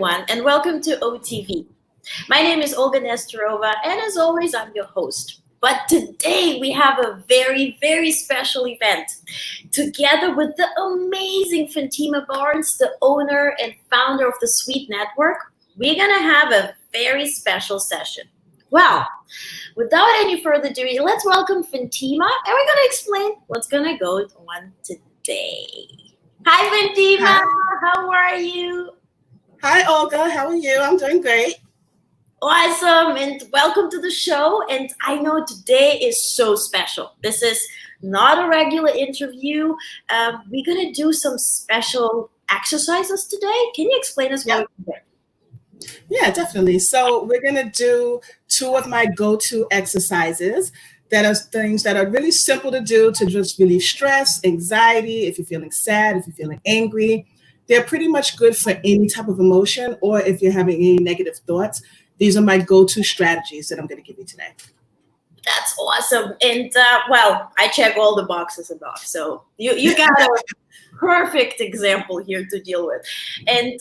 everyone, and welcome to OTV. My name is Olga Nestorova, and as always, I'm your host. But today we have a very, very special event. Together with the amazing Fanteema Barnes, the owner and founder of the Sweet Network, we're going to have a very special session. Well, without any further ado, let's welcome Fanteema, and we're going to explain what's going to go on today. Hi, Fanteema. Hi. How are you? Hi, Olga. How are you? I'm doing great. Awesome, and welcome to the show. And I know today is so special. This is not a regular interview. We're going to do some special exercises today. Can you explain us what we're doing? Yeah, definitely. So we're going to do two of my go-to exercises that are things that are really simple to do to just relieve stress, anxiety, if you're feeling sad, if you're feeling angry. They're pretty much good for any type of emotion, or if you're having any negative thoughts. These are my go-to strategies that I'm going to give you today. That's awesome. And well, I check all the boxes above. So you got a perfect example here to deal with. And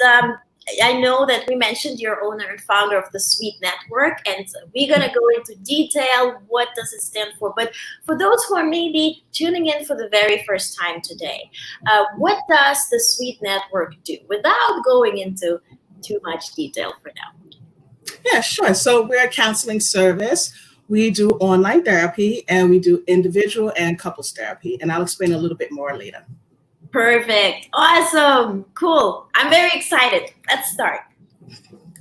I know that we mentioned you're owner and founder of the Sweet Network, and we're going to go into detail. What does it stand for? But for those who are maybe tuning in for the very first time today, what does the Sweet Network do without going into too much detail for now? Yeah, sure. So we're a counseling service. We do online therapy, and we do individual and couples therapy. And I'll explain a little bit more later. Perfect. Awesome. Cool. I'm very excited. Let's start.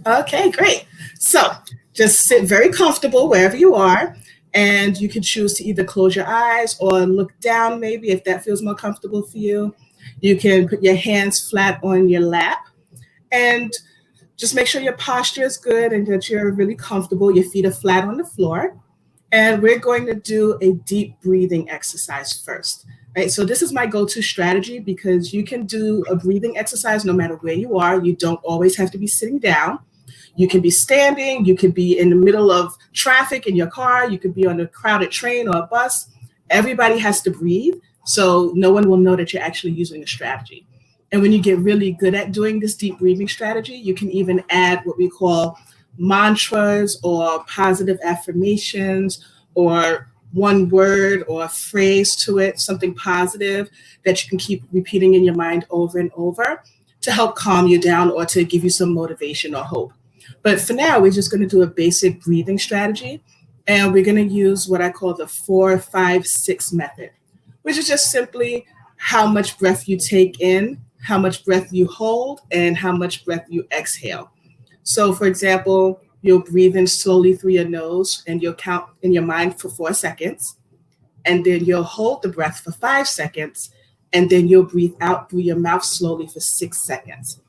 Okay, great. So just sit very comfortable wherever you are, and you can choose to either close your eyes or look down maybe if that feels more comfortable for you. You can put your hands flat on your lap, and just make sure your posture is good and that you're really comfortable. Your feet are flat on the floor. And we're going to do a deep breathing exercise first. Right? So this is my go-to strategy because you can do a breathing exercise no matter where you are. You don't always have to be sitting down. You can be standing. You could be in the middle of traffic in your car. You could be on a crowded train or a bus. Everybody has to breathe, so no one will know that you're actually using a strategy. And when you get really good at doing this deep breathing strategy, you can even add what we call mantras or positive affirmations or one word or a phrase to it, something positive that you can keep repeating in your mind over and over to help calm you down or to give you some motivation or hope. But for now, we're just going to do a basic breathing strategy, and we're going to use what I call the 4, 5, 6 method, which is just simply how much breath you take in, how much breath you hold, and how much breath you exhale. So, for example, you'll breathe in slowly through your nose and you'll count in your mind for 4 seconds. And then you'll hold the breath for 5 seconds. And then you'll breathe out through your mouth slowly for 6 seconds.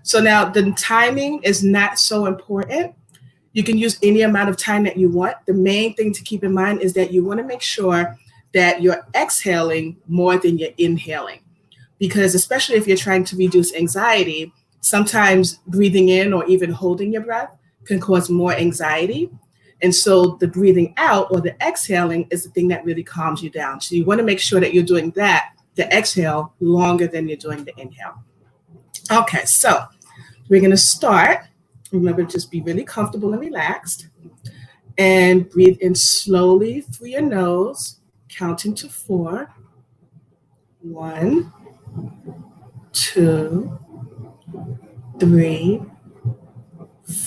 So now the timing is not so important. You can use any amount of time that you want. The main thing to keep in mind is that you want to make sure that you're exhaling more than you're inhaling. Because especially if you're trying to reduce anxiety, sometimes breathing in or even holding your breath can cause more anxiety. And so the breathing out or the exhaling is the thing that really calms you down. So you want to make sure that you're doing that, the exhale, longer than you're doing the inhale. Okay, so we're going to start. Remember, just be really comfortable and relaxed. And breathe in slowly through your nose, counting to 4. 1, 2, 3,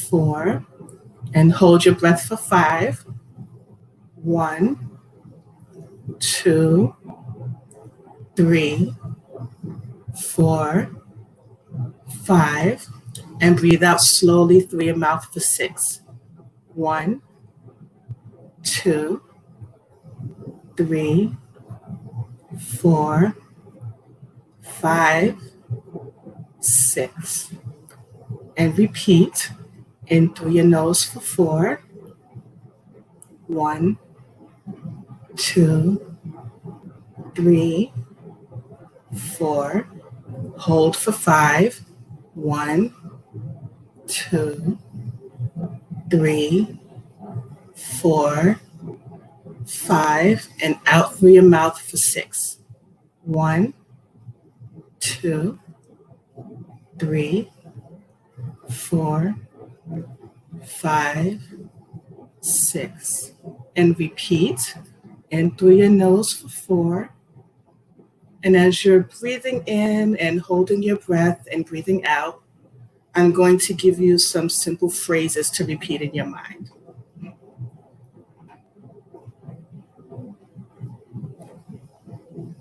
4, and hold your breath for 5. 1, 2, 3, 4, 5, and breathe out slowly through your mouth for 6. 1, 2, 3, 4, 5, 6. And repeat in through your nose for 4. 1, 2, 3, 4. Hold for 5. 1, 2, 3, 4, 5. And out through your mouth for 6. 1, 2, 3, 4, 5, 6. And repeat in through your nose for 4. And as you're breathing in and holding your breath and breathing out, I'm going to give you some simple phrases to repeat in your mind.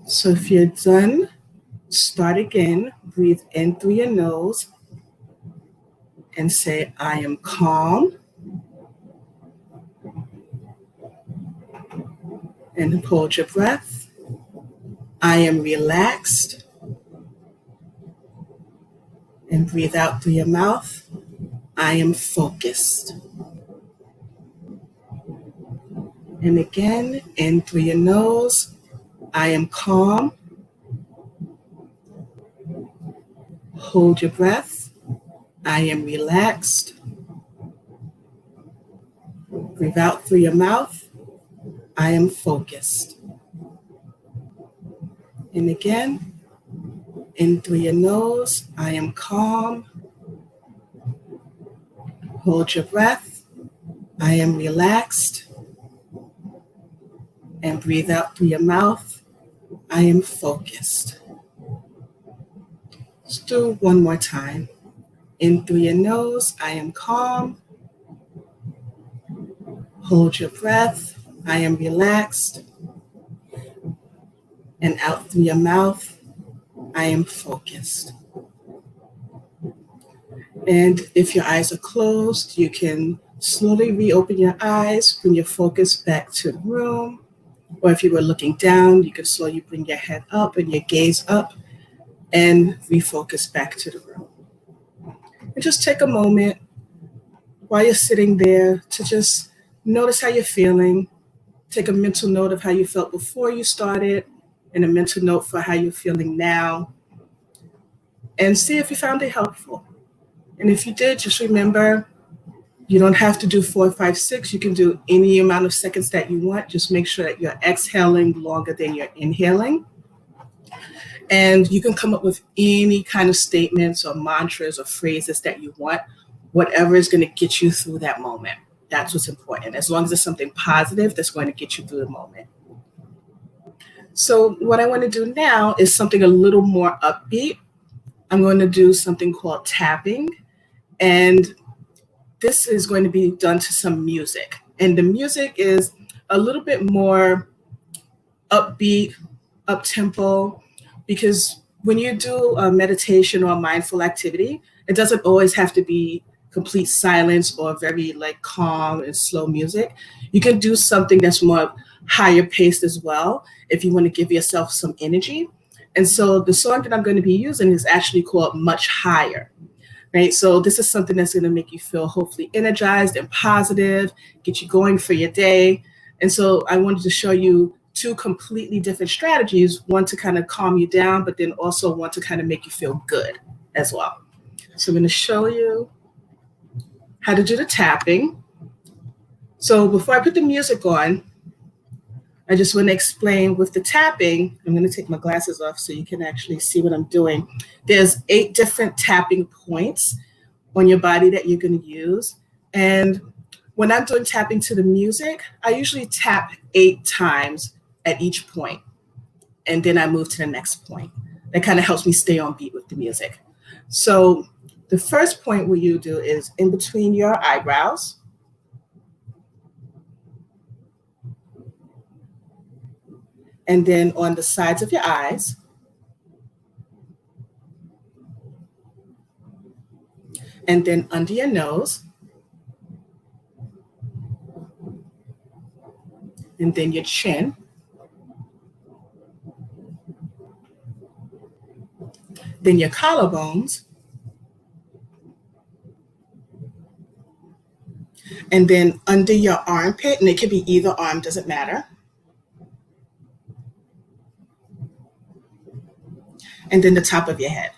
So if you're done, start again. Breathe in through your nose and say, I am calm. And hold your breath. I am relaxed. And breathe out through your mouth. I am focused. And again, in through your nose. I am calm. Hold your breath. I am relaxed. Breathe out through your mouth. I am focused. And again, in through your nose. I am calm. Hold your breath. I am relaxed. And breathe out through your mouth. I am focused. Let's do one more time. In through your nose, I am calm. Hold your breath. I am relaxed. And out through your mouth, I am focused. And if your eyes are closed, you can slowly reopen your eyes, bring your focus back to the room. Or if you were looking down, you can slowly bring your head up and your gaze up and refocus back to the room. And just take a moment while you're sitting there to just notice how you're feeling. Take a mental note of how you felt before you started and a mental note for how you're feeling now. And see if you found it helpful. And if you did, just remember, you don't have to do 4, 5, 6. You can do any amount of seconds that you want. Just make sure that you're exhaling longer than you're inhaling. And you can come up with any kind of statements or mantras or phrases that you want, whatever is going to get you through that moment. That's what's important. As long as it's something positive that's going to get you through the moment. So what I want to do now is something a little more upbeat. I'm going to do something called tapping. And this is going to be done to some music. And the music is a little bit more upbeat, up-tempo, because when you do a meditation or a mindful activity, it doesn't always have to be complete silence or very like calm and slow music. You can do something that's more higher paced as well if you want to give yourself some energy. And so the song that I'm going to be using is actually called Much Higher. Right? So this is something that's going to make you feel hopefully energized and positive, get you going for your day. And so I wanted to show you 2 completely different strategies, one to kind of calm you down, but then also one to kind of make you feel good as well. So I'm going to show you how to do the tapping. So before I put the music on, I just want to explain with the tapping. I'm going to take my glasses off so you can actually see what I'm doing. There's 8 different tapping points on your body that you're going to use. And when I'm doing tapping to the music, I usually tap 8 times at each point. And then I move to the next point. That kind of helps me stay on beat with the music. So the first point what you do is in between your eyebrows. And then on the sides of your eyes. And then under your nose. And then your chin. Then your collarbones. And then under your armpit, and it could be either arm, doesn't matter. And then the top of your head.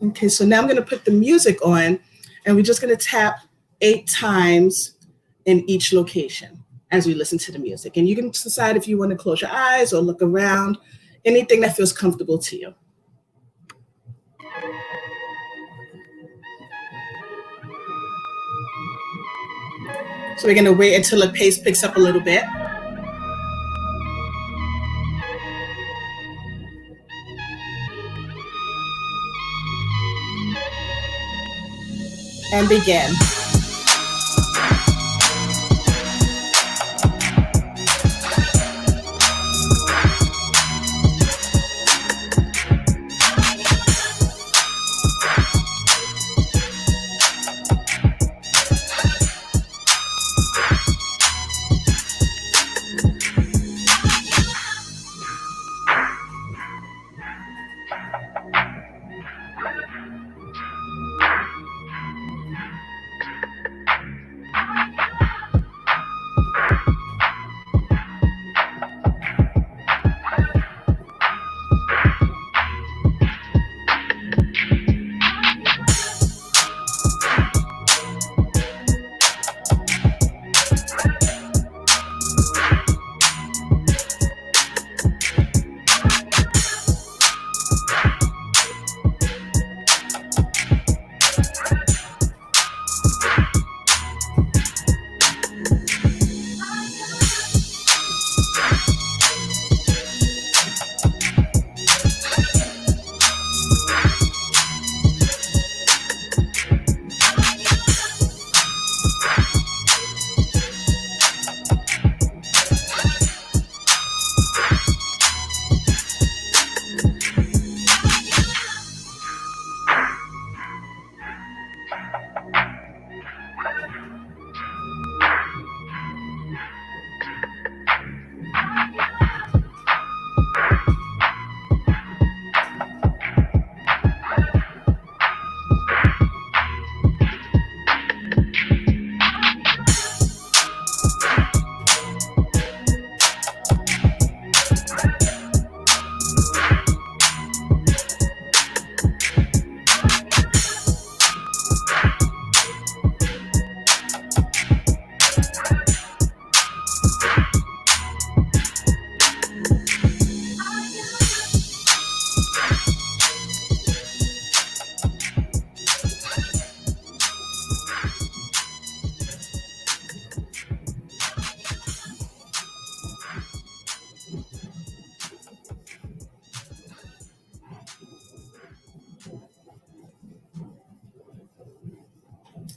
Okay, so now I'm going to put the music on, and we're just going to tap 8 times in each location as we listen to the music. And you can decide if you want to close your eyes or look around, anything that feels comfortable to you. So we're going to wait until the pace picks up a little bit. And begin.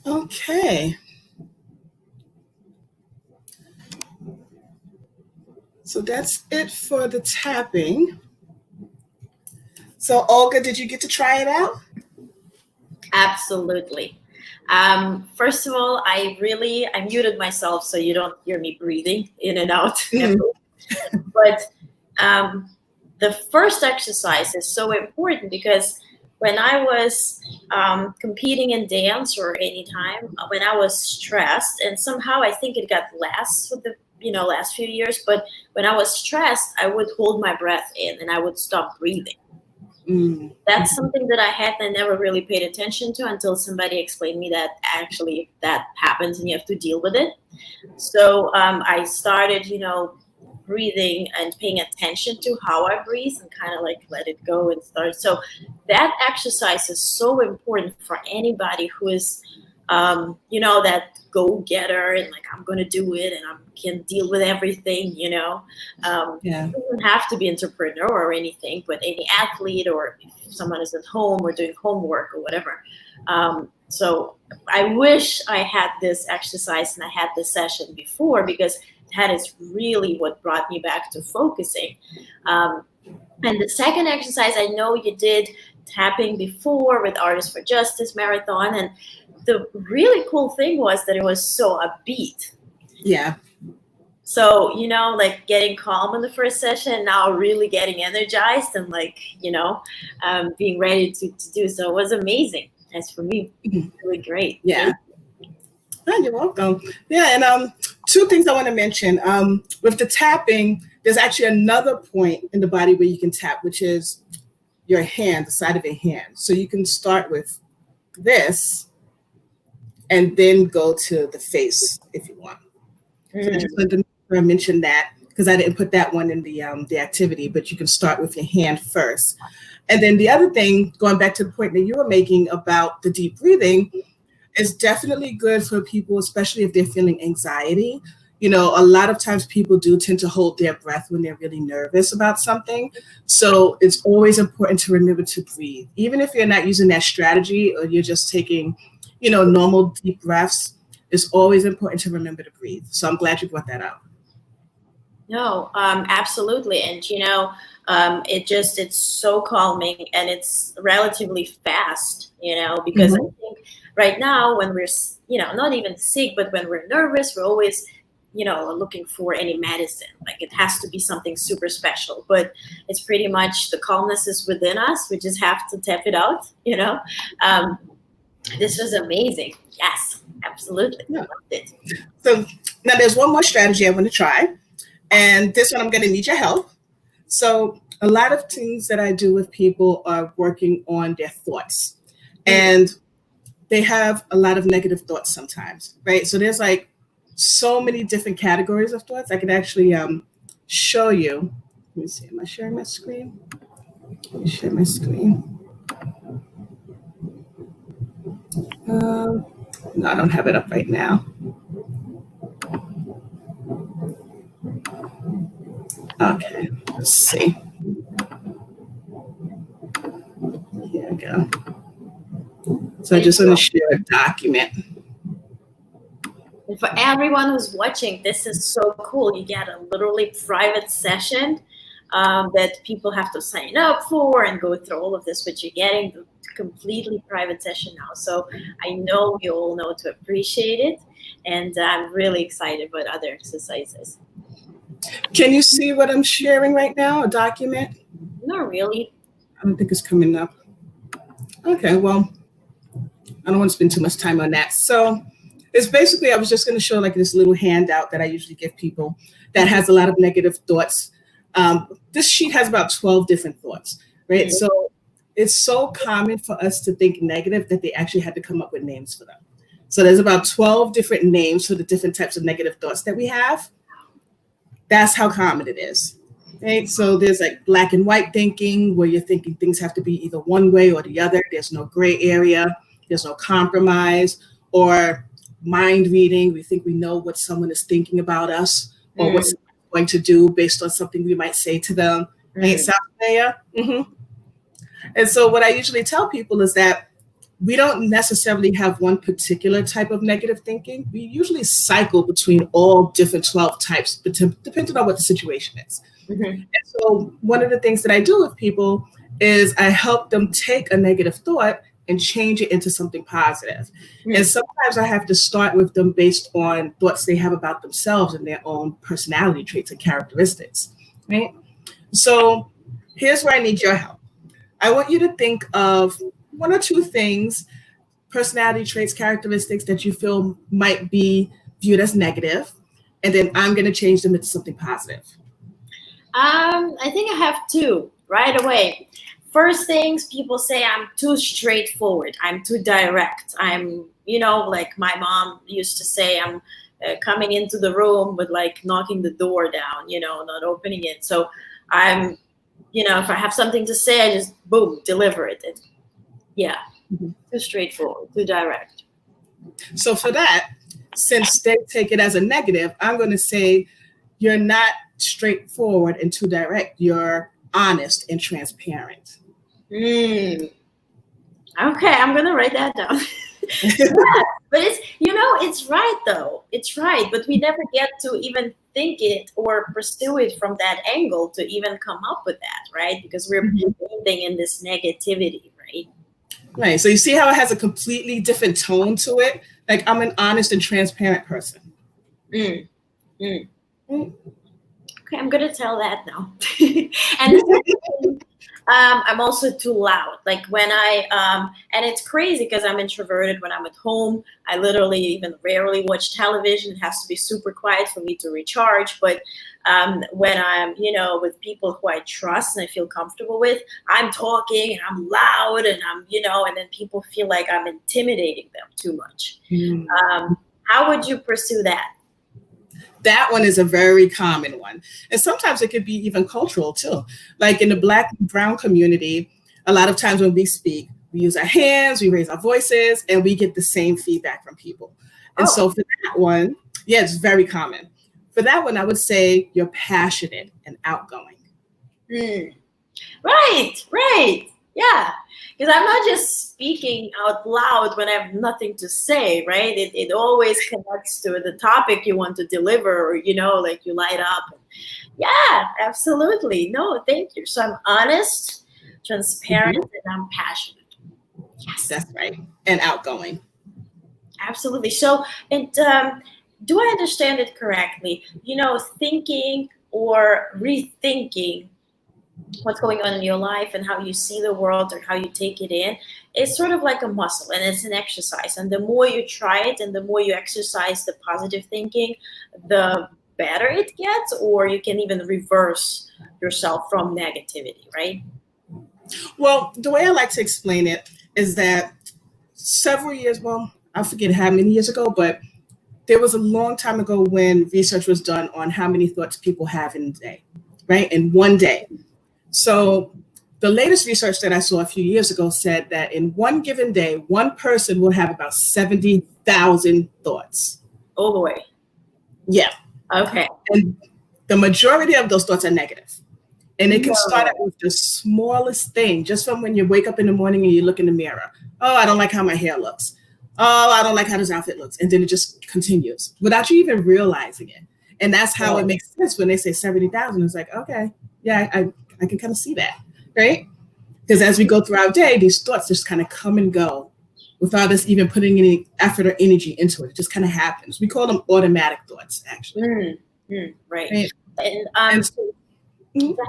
Okay. So that's it for the tapping. So Olga, did you get to try it out? Absolutely. First of all, I muted myself so you don't hear me breathing in and out. But the first exercise is so important because when I was competing in dance or any time when I was stressed, and somehow I think it got less with the last few years, but when I was stressed, I would hold my breath in and I would stop breathing. That's something that I had and never really paid attention to until somebody explained me that actually that happens and you have to deal with it. So I started, breathing and paying attention to how I breathe and kind of like let it go and start. So that exercise is so important for anybody who is, that go-getter and like, I'm going to do it and I can deal with everything, It doesn't have to be entrepreneur or anything, but any athlete or if someone is at home or doing homework or whatever. So I wish I had this exercise and I had this session before because that is really what brought me back to focusing. And the second exercise, I know you did tapping before with Artists for Justice Marathon. And the really cool thing was that it was so upbeat. Yeah. So, like getting calm in the first session, now really getting energized and like, being ready to do. So it was amazing. As for me, really great. Yeah. Oh, you're welcome. Yeah, and two things I want to mention. With the tapping, there's actually another point in the body where you can tap, which is your hand, the side of your hand. So you can start with this and then go to the face if you want. So I just wanted to mention that because I didn't put that one in the activity, but you can start with your hand first. And then the other thing, going back to the point that you were making about the deep breathing, It's definitely good for people, especially if they're feeling anxiety. You know, a lot of times people do tend to hold their breath when they're really nervous about something. So it's always important to remember to breathe. Even if you're not using that strategy or you're just taking, normal deep breaths, it's always important to remember to breathe. So I'm glad you brought that up. No, absolutely. And, it's so calming and it's relatively fast, because I Mhm. think right now when we're, not even sick, but when we're nervous, we're always, looking for any medicine. Like it has to be something super special, but it's pretty much the calmness is within us. We just have to tap it out. Um, this was amazing. Yes, absolutely. Yeah. Loved it. So now there's one more strategy I want to try. And this one I'm going to need your help. So a lot of things that I do with people are working on their thoughts. And they have a lot of negative thoughts sometimes, right? So there's like so many different categories of thoughts. I can actually show you. Let me see. Am I sharing my screen? Let me share my screen. Um, no, I don't have it up right now. Okay, let's see. Here we go. So I just want to share a document. And for everyone who's watching, this is so cool. You get a literally private session that people have to sign up for and go through all of this, but you're getting the completely private session now. So I know you all know to appreciate it. And I'm really excited about other exercises. Can you see what I'm sharing right now? A document? Not really. I don't think it's coming up. Okay, well, I don't want to spend too much time on that. So it's basically, I was just going to show like this little handout that I usually give people that has a lot of negative thoughts. This sheet has about 12 different thoughts, right? So it's so common for us to think negative that they actually had to come up with names for them. So there's about 12 different names for the different types of negative thoughts that we have. That's how common it is. Right? So there's like black and white thinking, where you're thinking things have to be either one way or the other. There's no gray area. There's no compromise. Or mind reading. We think we know what someone is thinking about us or what someone's going to do based on something we might say to them. Right? Sound familiar? Mm-hmm. And so what I usually tell people is that we don't necessarily have one particular type of negative thinking. We usually cycle between all different 12 types, depending on what the situation is. And so one of the things that I do with people is I help them take a negative thought and change it into something positive. And sometimes I have to start with them based on thoughts they have about themselves and their own personality traits and characteristics, right? So here's where I need your help. I want you to think of one or two things, personality traits, characteristics that you feel might be viewed as negative, and then I'm going to change them into something positive. I think I have two right away. First things people say, I'm too straightforward. I'm too direct. I'm, like my mom used to say, I'm coming into the room with like knocking the door down, not opening it. So I'm, if I have something to say, I just boom, deliver it. Too straightforward, too direct. So for that, since they take it as a negative, I'm going to say you're not straightforward and too direct. You're honest and transparent. Okay, I'm gonna write that down. Yeah, but it's right though. It's right, but we never get to even think it or pursue it from that angle to even come up with that, right? Because we're living in this negativity, right? Right. So you see how it has a completely different tone to it? Like I'm an honest and transparent person. Okay, I'm gonna tell that now. And the second thing, I'm also too loud. Like when and it's crazy because I'm introverted when I'm at home. I literally even rarely watch television. It has to be super quiet for me to recharge. But when I'm, with people who I trust and I feel comfortable with, I'm talking and I'm loud and I'm, and then people feel like I'm intimidating them too much. How would you pursue that? That one is a very common one. And sometimes it could be even cultural too. Like in the Black and Brown community, a lot of times when we speak, We use our hands, we raise our voices, and we get the same feedback from people. And Oh. so for that one, yeah, it's very common. For that one, I would say you're passionate and outgoing. Right. Yeah. Because I'm not just speaking out loud when I have nothing to say, right? It always connects to the topic you want to deliver, or, like you light up. Yeah, absolutely. No, thank you. So I'm honest, transparent, Mhm. and I'm passionate. Yes, That's right. And outgoing. absolutely. So, and do I understand it correctly? Thinking or rethinking what's going on in your life and how you see the world or how you take it in, it's sort of like a muscle and it's an exercise. And the more you try it and the more you exercise the positive thinking, the better it gets, or you can even reverse yourself from negativity, right? Well, the way I like to explain it is that several years, well, I forget how many years ago, but there was a long time ago when research was done on how many thoughts people have in a day, right? In one day. So the latest research that I saw a few years ago said that in one given day, one person will have about 70,000 thoughts. Oh boy. Yeah. Okay. And the majority of those thoughts are negative. And it can start out No. with the smallest thing, just from when you wake up in the morning and you look in the mirror. Oh, I don't like how my hair looks. Oh, I don't like how this outfit looks. And then it just continues without you even realizing it. And that's how it makes sense when they say 70,000. It's like, okay, yeah, I can kind of see that, right? Because as we go through our day, these thoughts just kind of come and go without us even putting any effort or energy into it. It just kind of happens. We call them automatic thoughts, actually. Right. Right? And And so, mhm. okay.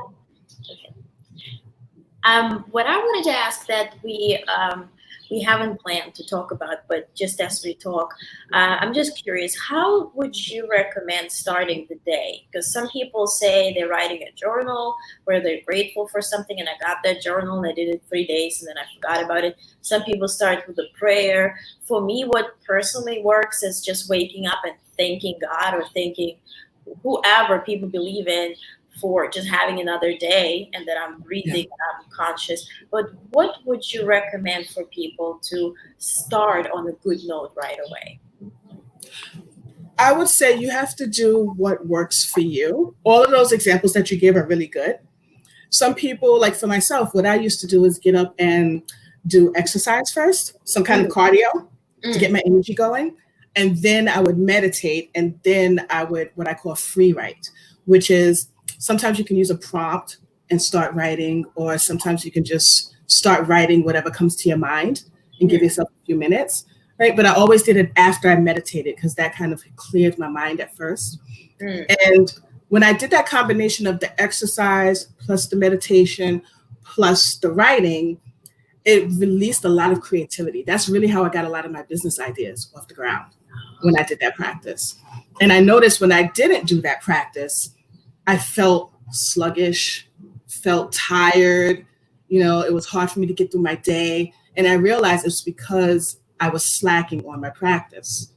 What I wanted to ask that we haven't planned to talk about, but just as we talk, I'm just curious, how would you recommend starting the day? Because some people say they're writing a journal where they're grateful for something, and I got that journal and I did it 3 days and then I forgot about it. Some people start with a prayer. For me, what personally works is just waking up and thanking God or thanking whoever people believe in for just having another day, and that I'm Yeah. breathing, I'm conscious. But what would you recommend for people to start on a good note right away? I would say you have to do what works for you. All of those examples that you gave are really good. Some people, like for myself, what I used to do is get up and do exercise first, some kind of Mm, cardio to mm, get my energy going. And then I would meditate. And then I would, what I call free write, which is sometimes you can use a prompt and start writing, or sometimes you can just start writing whatever comes to your mind and give mm, yourself a few minutes. Right. But I always did it after I meditated because that kind of cleared my mind at first. mm. And when I did that combination of the exercise plus the meditation plus the writing, it released a lot of creativity. That's really how I got a lot of my business ideas off the ground when I did that practice. And I noticed when I didn't do that practice, I felt sluggish, felt tired. It was hard for me to get through my day. And I realized it's because I was slacking on my practice.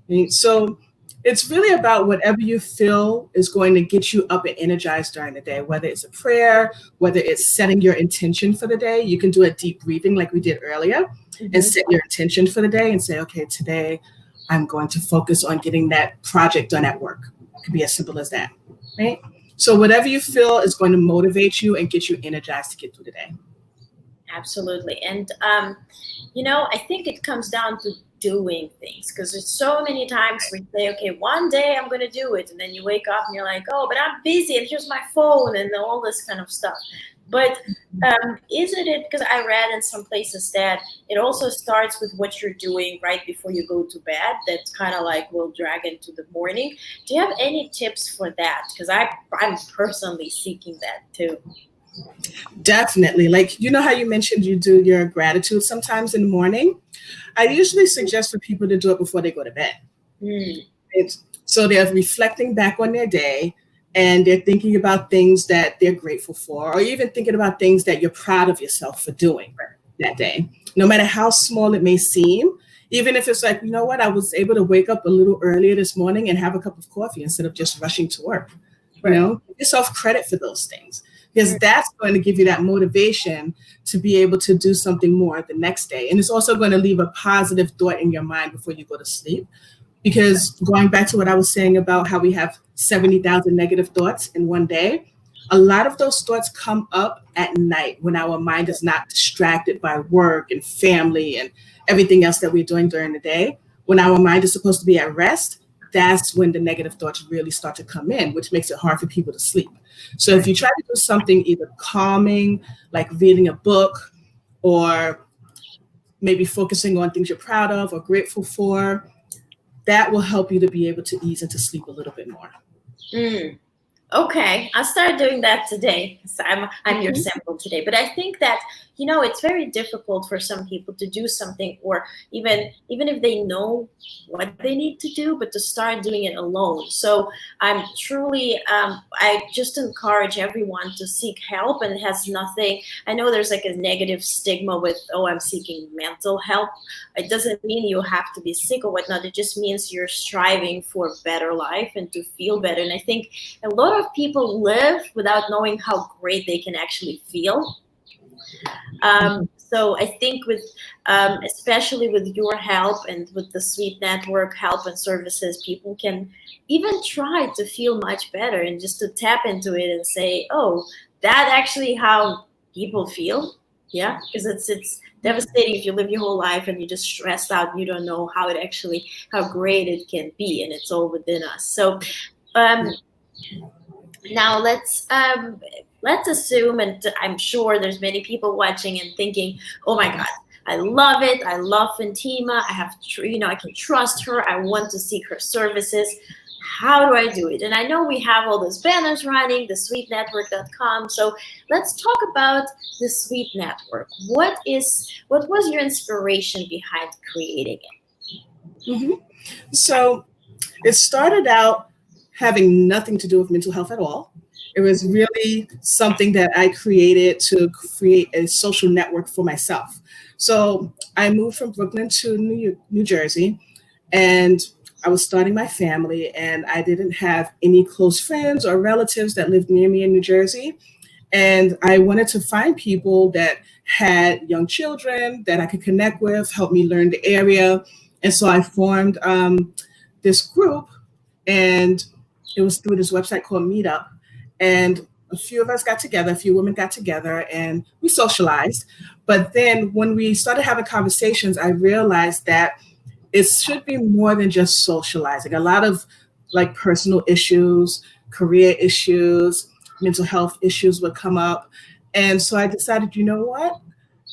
Right? So it's really about whatever you feel is going to get you up and energized during the day, whether it's a prayer, whether it's setting your intention for the day. You can do a deep breathing like we did earlier and Mhm. set your intention for the day and say, okay, today I'm going to focus on getting that project done at work. It could be as simple as that, right? So whatever you feel is going to motivate you and get you energized to get through the day. Absolutely. And, I think it comes down to doing things, because there's so many times we say, okay, one day I'm going to do it. And then you wake up and you're like, oh, but I'm busy and here's my phone and all this kind of stuff. But isn't it, because I read in some places that it also starts with what you're doing right before you go to bed, that kind of like will drag into the morning. Do you have any tips for that? Because I'm personally seeking that too. Definitely. Like, how you mentioned you do your gratitude sometimes in the morning? I usually suggest for people to do it before they go to bed. Mm, So they're reflecting back on their day and they're thinking about things that they're grateful for, or even thinking about things that you're proud of yourself for doing that day, no matter how small it may seem. Even if it's like, you know what, I was able to wake up a little earlier this morning and have a cup of coffee instead of just rushing to work. right. Give yourself credit for those things. because that's going to give you that motivation to be able to do something more the next day. And it's also going to leave a positive thought in your mind before you go to sleep. Because going back to what I was saying about how we have 70,000 negative thoughts in one day, a lot of those thoughts come up at night when our mind is not distracted by work and family and everything else that we're doing during the day. When our mind is supposed to be at rest, that's when the negative thoughts really start to come in, which makes it hard for people to sleep. So if you try to do something either calming, like reading a book, or maybe focusing on things you're proud of or grateful for, that will help you to be able to ease into sleep a little bit more. Mm. Okay, I'll start doing that today. So I'm your Mhm. sample today. But I think that, it's very difficult for some people to do something, or even if they know what they need to do, but to start doing it alone. So I'm truly I just encourage everyone to seek help, and it has nothing. I know there's like a negative stigma with, oh, I'm seeking mental help. It doesn't mean you have to be sick or whatnot. It just means you're striving for a better life and to feel better. And I think a lot of people live without knowing how great they can actually feel. So I think with, especially with your help and with the Sweet Network help and services, people can even try to feel much better and just to tap into it and say, oh, that actually how people feel. Yeah, because it's devastating if you live your whole life and you're just stressed out and you don't know how great it can be, and it's all within us. So um, now let's assume, and I'm sure there's many people watching and thinking, oh my god, I love it, I love Fanteema, I have I can trust her, I want to seek her services. How do I do it? And I know we have all those banners running, thesweetnetwork.com. So let's talk about the Sweet Network. What was your inspiration behind creating it? Mhm. So it started out having nothing to do with mental health at all. It was really something that I created to create a social network for myself. So I moved from Brooklyn to New Jersey, and I was starting my family, and I didn't have any close friends or relatives that lived near me in New Jersey. And I wanted to find people that had young children that I could connect with, help me learn the area. And so I formed this group, and it was through this website called Meetup. And a few of us got together, a few women got together, and we socialized. But then when we started having conversations, I realized that it should be more than just socializing. A lot of like personal issues, career issues, mental health issues would come up. And so I decided, you know what?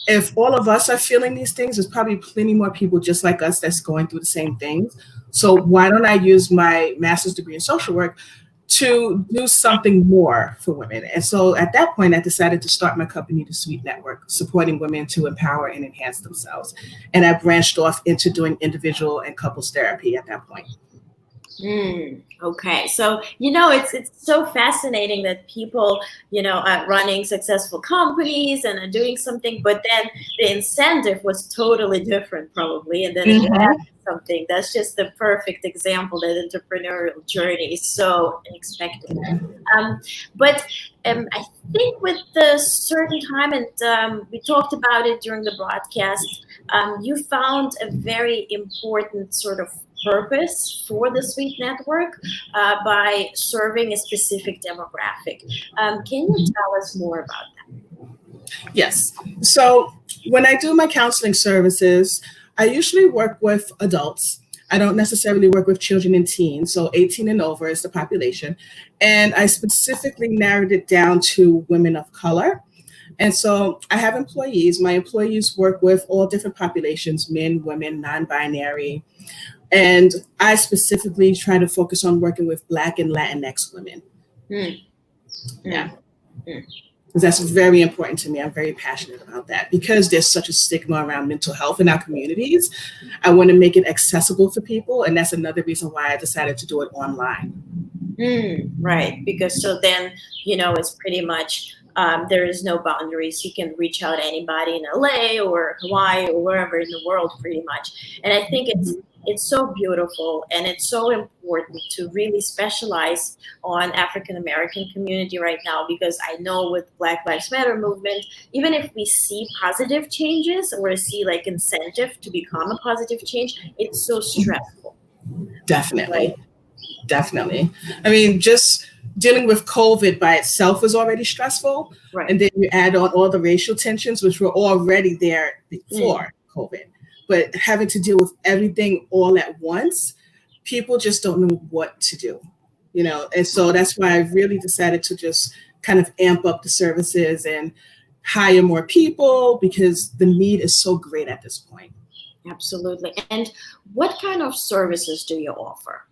If all of us are feeling these things, there's probably plenty more people just like us that's going through the same things. So why don't I use my master's degree in social work to do something more for women? And so at that point, I decided to start my company, The Sweet Network, supporting women to empower and enhance themselves. And I branched off into doing individual and couples therapy at that point. Okay, so it's so fascinating that people are running successful companies and are doing something, but then the incentive was totally different, probably, and then it Mhm. led to something. That's just the perfect example. That entrepreneurial journey is so unexpected. Um, but I think with the certain time, and we talked about it during the broadcast, you found a very important sort of purpose for the Sweet Network by serving a specific demographic. Can you tell us more about Yes. So when I do my counseling services, I usually work with adults. I don't necessarily work with children and teens. So 18 and over is the population. And I specifically narrowed it down to women of color. And so I have employees. My employees work with all different populations, men, women, non binary. And I specifically try to focus on working with Black and Latinx women. that? Yeah. Mm, mm, Because that's very important to me. I'm very passionate about that because there's such a stigma around mental health in our communities. I want to make it accessible for people. And that's another reason why I decided to do it online. right, because so then it's pretty much there is no boundaries. You can reach out to anybody in LA or Hawaii or wherever in the world, pretty much. And I think it's It's so beautiful, and it's so important to really specialize on African American community right now, because I know with Black Lives Matter movement, even if we see positive changes or see like incentive to become a positive change, it's so stressful, right? Definitely. Definitely. I mean, just dealing with COVID by itself was already stressful. Right. And then you add on all the racial tensions, which were already there Mm. before COVID. But having to deal with everything all at once, people just don't know what to do, you know? And so that's why I really decided to just kind of amp up the services and hire more people because the need is so great at this point. Absolutely. And what kind of services do you offer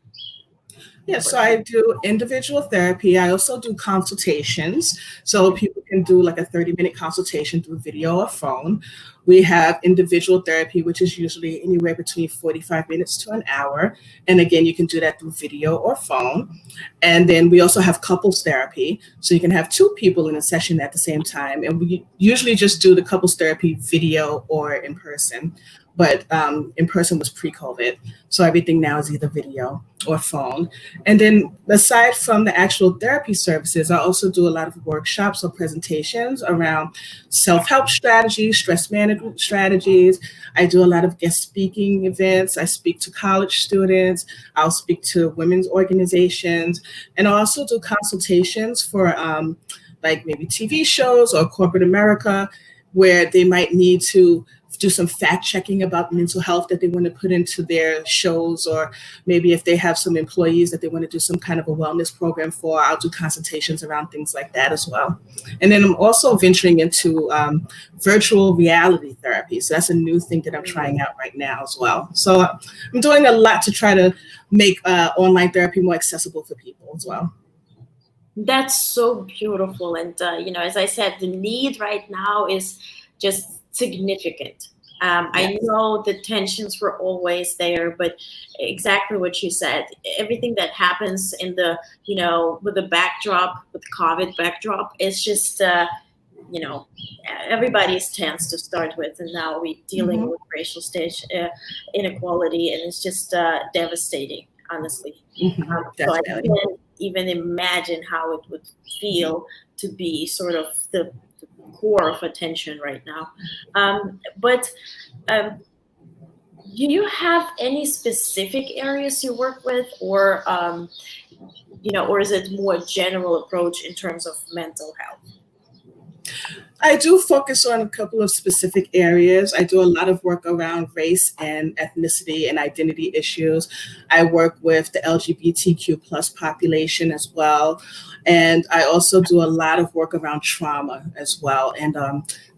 Yeah, for so that? I do individual therapy. I also do consultations. So people can do like a 30-minute consultation through video or phone. We have individual therapy, which is usually anywhere between 45 minutes to an hour. And again, you can do that through video or phone. And then we also have couples therapy. So you can have two people in a session at the same time. And we usually just do the couples therapy video or in person. But in person was pre-COVID. So everything now is either video or phone. And then aside from the actual therapy services, I also do a lot of workshops or presentations around self-help strategies, stress management strategies. I do a lot of guest speaking events. I speak to college students. I'll speak to women's organizations. And I also do consultations for like maybe TV shows or corporate America where they might need to do some fact checking about mental health that they want to put into their shows, or maybe if they have some employees that they want to do some kind of a wellness program for, I'll do consultations around things like that as well. And then I'm also venturing into virtual reality therapy. So that's a new thing that I'm trying out right now as well. So I'm doing a lot to try to make online therapy more accessible for people as well. That's so beautiful. And, as I said, the need right now is just significant. I Yes. know the tensions were always there, but exactly what you said, everything that happens in the, with the backdrop, with COVID backdrop, is just, you know, everybody's tense to start with. And now we're dealing Hmm. with racial stage inequality, and it's just devastating, honestly. Hmm. So I Definitely. can't even imagine how it would feel to be sort of the core of attention right now. But um, do you have any specific areas you work with, or is it more general approach in terms of mental health? I do focus on a couple of specific areas. I do a lot of work around race and ethnicity and identity issues. I work with the LGBTQ plus population as well. And I also do a lot of work around trauma as well, and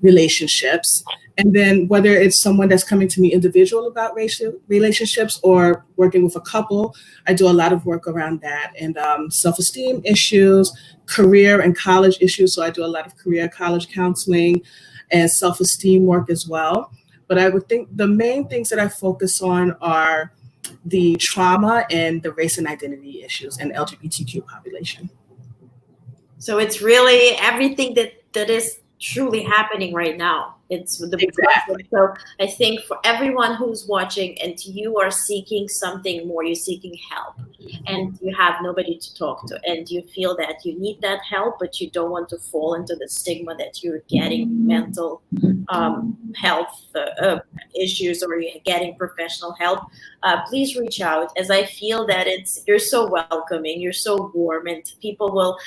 relationships. And then whether it's someone that's coming to me individual about racial relationships or working with a couple, I do a lot of work around that, and self-esteem issues, career and college issues. So I do a lot of career college counseling and self-esteem work as well. But I would think the main things that I focus on are the trauma and the race and identity issues and LGBTQ population. So it's really everything that is truly happening right now. It's the Exactly. so I think for everyone who's watching and you are seeking something more, you're seeking help, and you have nobody to talk to, and you feel that you need that help, but you don't want to fall into the stigma that you're getting mental health issues, or you're getting professional help. Please reach out, as I feel that you're so welcoming, you're so warm, and people will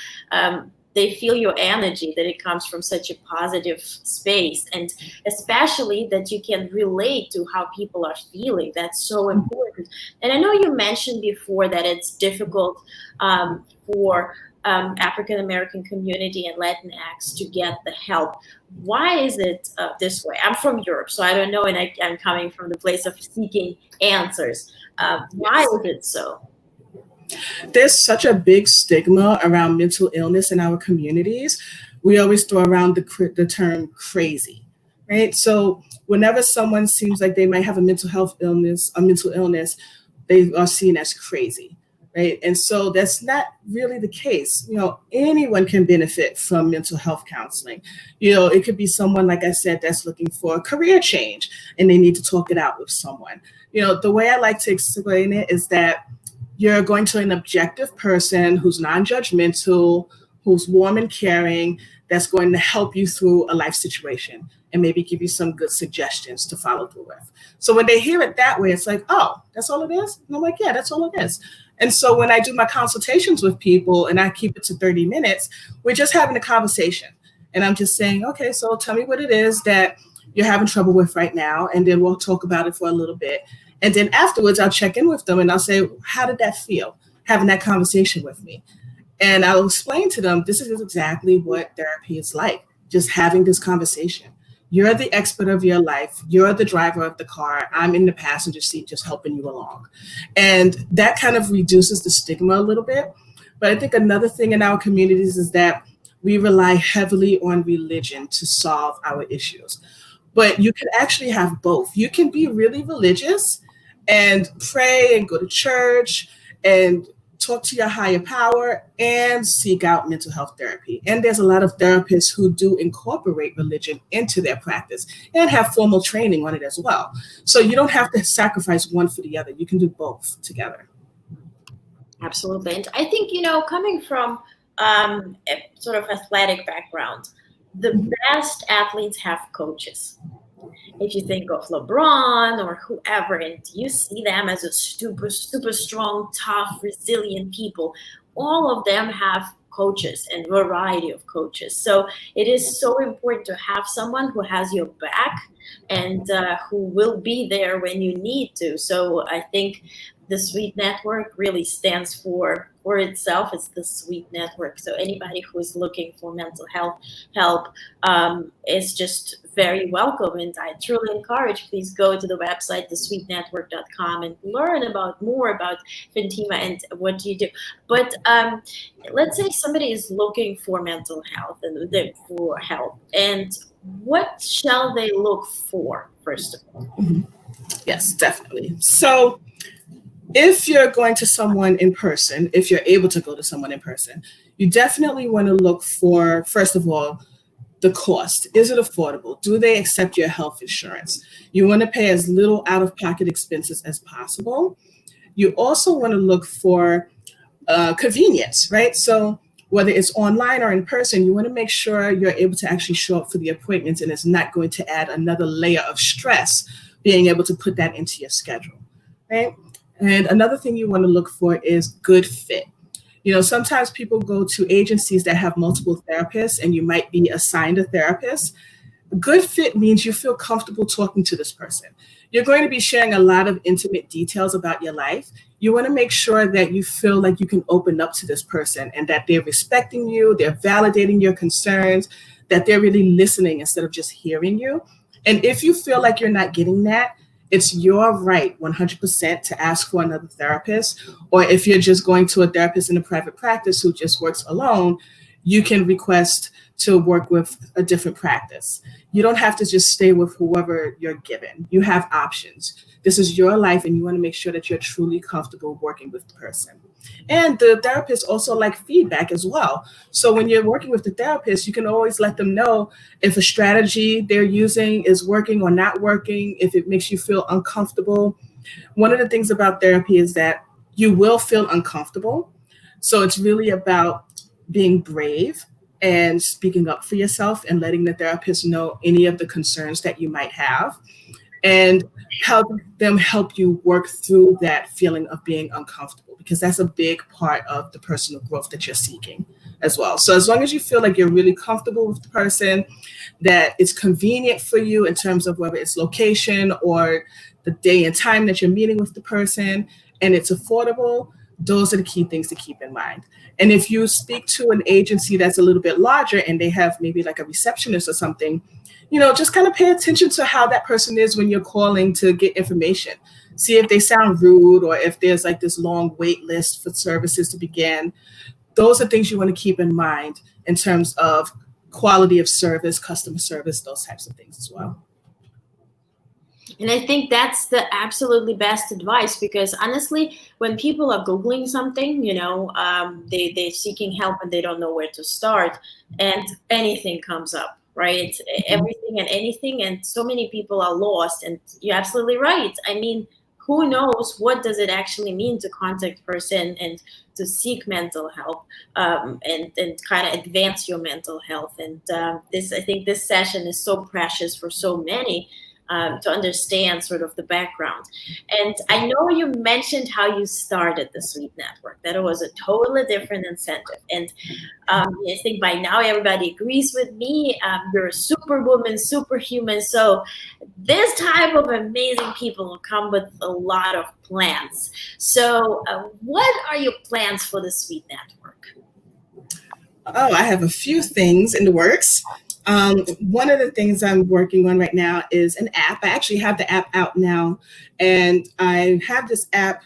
they feel your energy, that it comes from such a positive space, and especially that you can relate to how people are feeling. That's so important. And I know you mentioned before that it's difficult for African American community and Latinx to get the help. Why is it this way? I'm from Europe, so I don't know, and I'm coming from the place of seeking answers. Why Yes. is it so? There's such a big stigma around mental illness in our communities. We always throw around the term crazy, right? So whenever someone seems like they might have a mental health illness, a mental illness, they are seen as crazy. right? And so that's not really the case. Anyone can benefit from mental health counseling. It could be someone, like I said, that's looking for a career change and they need to talk it out with someone. The way I like to explain it is that you're going to an objective person who's non-judgmental, who's warm and caring, that's going to help you through a life situation and maybe give you some good suggestions to follow through with. So when they hear it that way, it's like, oh, that's all it is? And I'm like, yeah, that's all it is. And so when I do my consultations with people and I keep it to 30 minutes, we're just having a conversation. And I'm just saying, okay, so tell me what it is that you're having trouble with right now. And then we'll talk about it for a little bit. And then afterwards, I'll check in with them and I'll say, how did that feel, having that conversation with me? And I'll explain to them, this is exactly what therapy is like, just having this conversation. You're the expert of your life. You're the driver of the car. I'm in the passenger seat just helping you along. And that kind of reduces the stigma a little bit. But I think another thing in our communities is that we rely heavily on religion to solve our issues. But you can actually have both. You can be really religious and pray and go to church and talk to your higher power and seek out mental health therapy. And there's a lot of therapists who do incorporate religion into their practice and have formal training on it as well. So you don't have to sacrifice one for the other. You can do both together. Absolutely. And I think, coming from a sort of athletic background, the best athletes have coaches. If you think of LeBron or whoever, and you see them as a super, super strong, tough, resilient people, all of them have coaches and variety of coaches. So it is so important to have someone who has your back and who will be there when you need to. So I think the Sweet Network really stands for itself. It's the Sweet Network. So anybody who is looking for mental health help is just very welcome. And I truly encourage, please go to the website, thesweetnetwork.com, and learn more about Fanteema and what you do. But let's say somebody is looking for mental health and for help. And what shall they look for, first of all? Mm-hmm. Yes, definitely. So if you're going to someone in person, if you're able to go to someone in person, you definitely want to look for, first of all, the cost. Is it affordable? Do they accept your health insurance? You want to pay as little out-of-pocket expenses as possible. You also want to look for convenience, right? So whether it's online or in person, you want to make sure you're able to actually show up for the appointments and it's not going to add another layer of stress being able to put that into your schedule, right? And another thing you want to look for is good fit. Sometimes people go to agencies that have multiple therapists and you might be assigned a therapist. Good fit means you feel comfortable talking to this person. You're going to be sharing a lot of intimate details about your life. You want to make sure that you feel like you can open up to this person and that they're respecting you, they're validating your concerns, that they're really listening instead of just hearing you. And if you feel like you're not getting that, it's your right 100% to ask for another therapist. Or if you're just going to a therapist in a private practice who just works alone, you can request to work with a different practice. You don't have to just stay with whoever you're given. You have options. This is your life and you want to make sure that you're truly comfortable working with the person. And the therapist also like feedback as well. So when you're working with the therapist, you can always let them know if a strategy they're using is working or not working, if it makes you feel uncomfortable. One of the things about therapy is that you will feel uncomfortable. So it's really about being brave and speaking up for yourself and letting the therapist know any of the concerns that you might have and help you work through that feeling of being uncomfortable, because that's a big part of the personal growth that you're seeking as well. So as long as you feel like you're really comfortable with the person, that it's convenient for you in terms of whether it's location or the day and time that you're meeting with the person, and it's affordable, those are the key things to keep in mind. And if you speak to an agency that's a little bit larger and they have maybe like a receptionist or something, just kind of pay attention to how that person is when you're calling to get information. See if they sound rude or if there's like this long wait list for services to begin. Those are things you want to keep in mind in terms of quality of service, customer service, those types of things as well. And I think that's the absolutely best advice, because honestly, when people are Googling something, they're seeking help and they don't know where to start, and anything comes up, right? It's Mhm. everything and anything, and so many people are lost. And you're absolutely right. I mean, who knows what does it actually mean to contact person and to seek mental help, and kind of advance your mental health. And I think this session is so precious for so many, to understand sort of the background. And I know you mentioned how you started the Sweet Network, that it was a totally different incentive. And I think by now everybody agrees with me. You're a superwoman, superhuman. So this type of amazing people will come with a lot of plans. So what are your plans for the Sweet Network? Oh, I have a few things in the works. One of the things I'm working on right now is an app. I actually have the app out now, and I have this app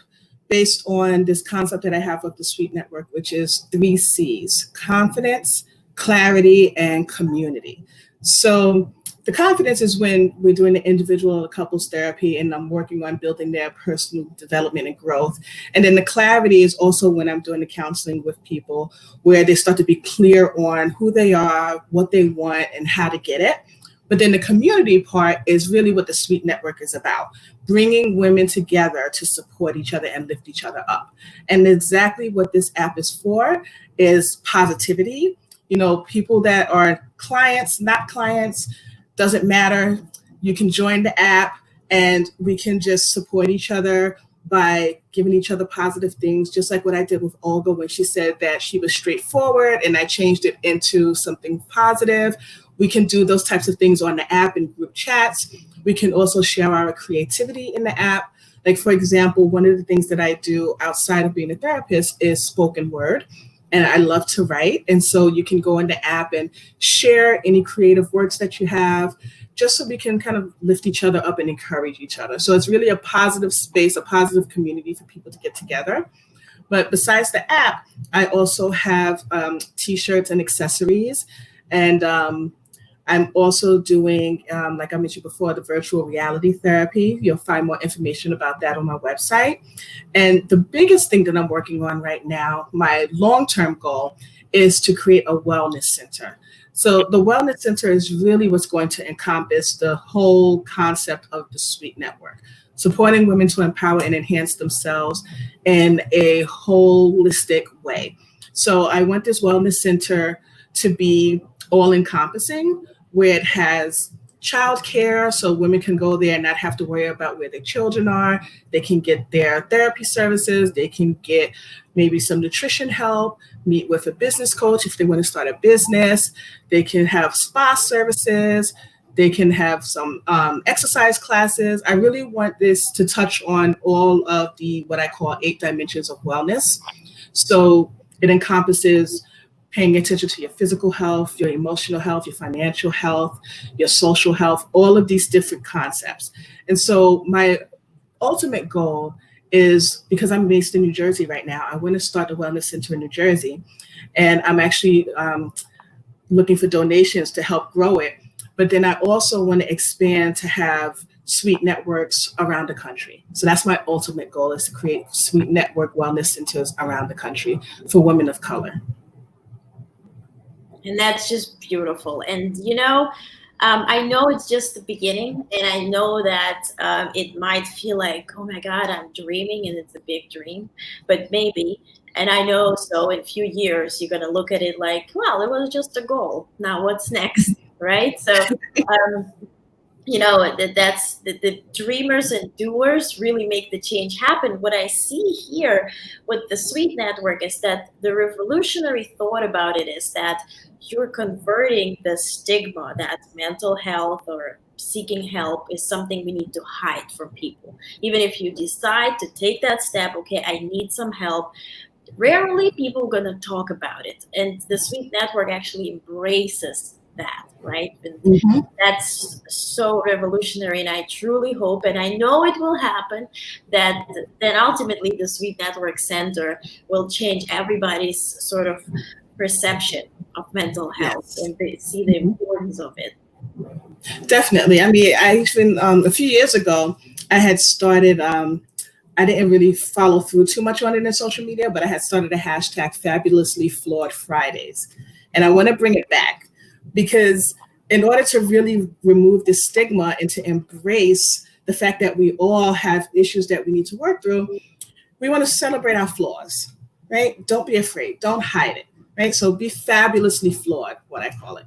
based on this concept that I have of the Sweet Network, which is three C's: confidence, clarity, and community. So the confidence is when we're doing the individual or couples therapy and I'm working on building their personal development and growth. And then the clarity is also when I'm doing the counseling with people where they start to be clear on who they are, what they want, and how to get it. But then the community part is really what the Sweet Network is about: bringing women together to support each other and lift each other up. And exactly what this app is for is positivity. People that are clients, not clients, doesn't matter. You can join the app and we can just support each other by giving each other positive things, just like what I did with Olga when she said that she was straightforward and I changed it into something positive. We can do those types of things on the app in group chats. We can also share our creativity in the app. Like, for example, one of the things that I do outside of being a therapist is spoken word. And I love to write. And so you can go in the app and share any creative works that you have, just so we can kind of lift each other up and encourage each other. So it's really a positive space, a positive community for people to get together. But besides the app, I also have t-shirts and accessories. And I'm also doing, like I mentioned before, the virtual reality therapy. You'll find more information about that on my website. And the biggest thing that I'm working on right now, my long-term goal, is to create a wellness center. So the wellness center is really what's going to encompass the whole concept of the Sweet Network, supporting women to empower and enhance themselves in a holistic way. So I want this wellness center to be all encompassing, where it has childcare, so women can go there and not have to worry about where their children are. They can get their therapy services. They can get maybe some nutrition help, meet with a business coach if they want to start a business. They can have spa services. They can have some exercise classes. I really want this to touch on all of the what I call 8 dimensions of wellness. So it encompasses paying attention to your physical health, your emotional health, your financial health, your social health, all of these different concepts. And so my ultimate goal is, because I'm based in New Jersey right now, I want to start a wellness center in New Jersey. And I'm actually looking for donations to help grow it. But then I also want to expand to have Sweet Networks around the country. So that's my ultimate goal, is to create Sweet Network wellness centers around the country for women of color. And that's just beautiful. And I know it's just the beginning, and I know that it might feel like, oh my God, I'm dreaming, and it's a big dream, but maybe. And I know, so in a few years, you're going to look at it like, well, it was just a goal. Now what's next? Right? So, um, that's the dreamers and doers really make the change happen. What I see here with the Sweet Network is that the revolutionary thought about it is that you're converting the stigma that mental health or seeking help is something we need to hide from people. Even if you decide to take that step, okay, I need some help, rarely people are going to talk about it. And the Sweet Network actually embraces that, right? And Mhm. that's so revolutionary. And I truly hope, and I know it will happen, that then ultimately the Sweet Network Center will change everybody's sort of perception of mental health, Yes. and they see the importance of it. Definitely. I mean, I even a few years ago, I had started. I didn't really follow through too much on it in social media, but I had started a hashtag Fabulously Flawed Fridays, and I want to bring it back because in order to really remove the stigma and to embrace the fact that we all have issues that we need to work through, we want to celebrate our flaws, right? Don't be afraid. Don't hide it, right? So be fabulously flawed, what I call it.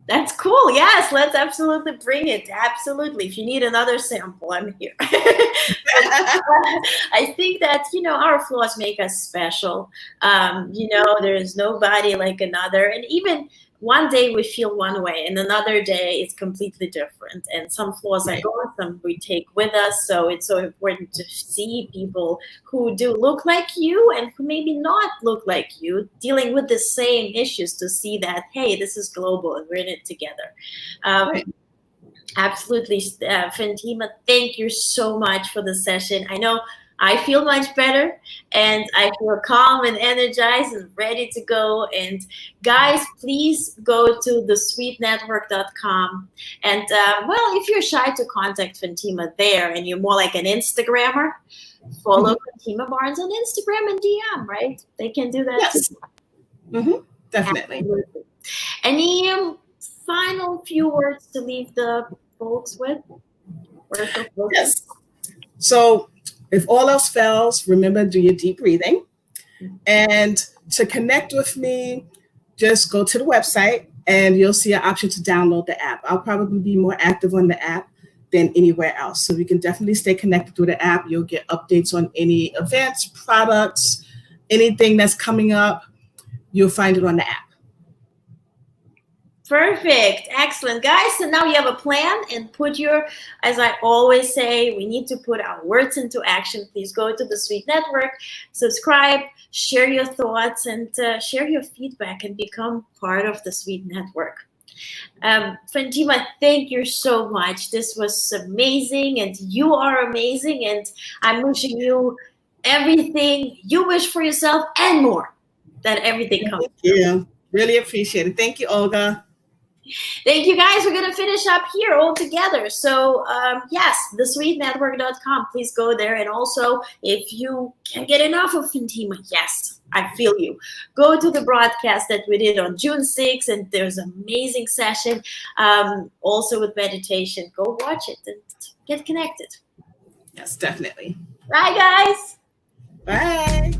That's cool. Yes, let's absolutely bring it. Absolutely. If you need another sample, I'm here. I think that, our flaws make us special. There is nobody like another. And even one day we feel one way and another day it's completely different. And some flaws are Right. gone, some we take with us. So it's so important to see people who do look like you and who maybe not look like you dealing with the same issues, to see that, hey, this is global and we're in it together. Right. Absolutely. Fanteema, thank you so much for the session. I know I feel much better and I feel calm and energized and ready to go. And guys, please go to thesweetnetwork.com. And if you're shy to contact Fanteema there and you're more like an Instagrammer, follow Fanteema Barnes on Instagram and DM, right? They can do that Yes. too. Definitely. Absolutely. Any final few words to leave the folks with? Yes. So if all else fails, remember, do your deep breathing. And to connect with me, just go to the website and you'll see an option to download the app. I'll probably be more active on the app than anywhere else. So we can definitely stay connected through the app. You'll get updates on any events, products, anything that's coming up. You'll find it on the app. Perfect. Excellent. Guys, so now you have a plan and as I always say, we need to put our words into action. Please go to the Sweet Network, subscribe, share your thoughts, and share your feedback and become part of the Sweet Network. Fanteema, thank you so much. This was amazing and you are amazing, and I'm wishing you everything you wish for yourself and more, that everything comes. Thank you. Really appreciate it. Thank you, Olga. Thank you, guys. We're going to finish up here all together. So, yes, thesweetnetwork.com. Please go there. And also, if you can't get enough of Fanteema, yes, I feel you. Go to the broadcast that we did on June 6th, and there's an amazing session also with meditation. Go watch it and get connected. Yes, definitely. Bye, guys. Bye.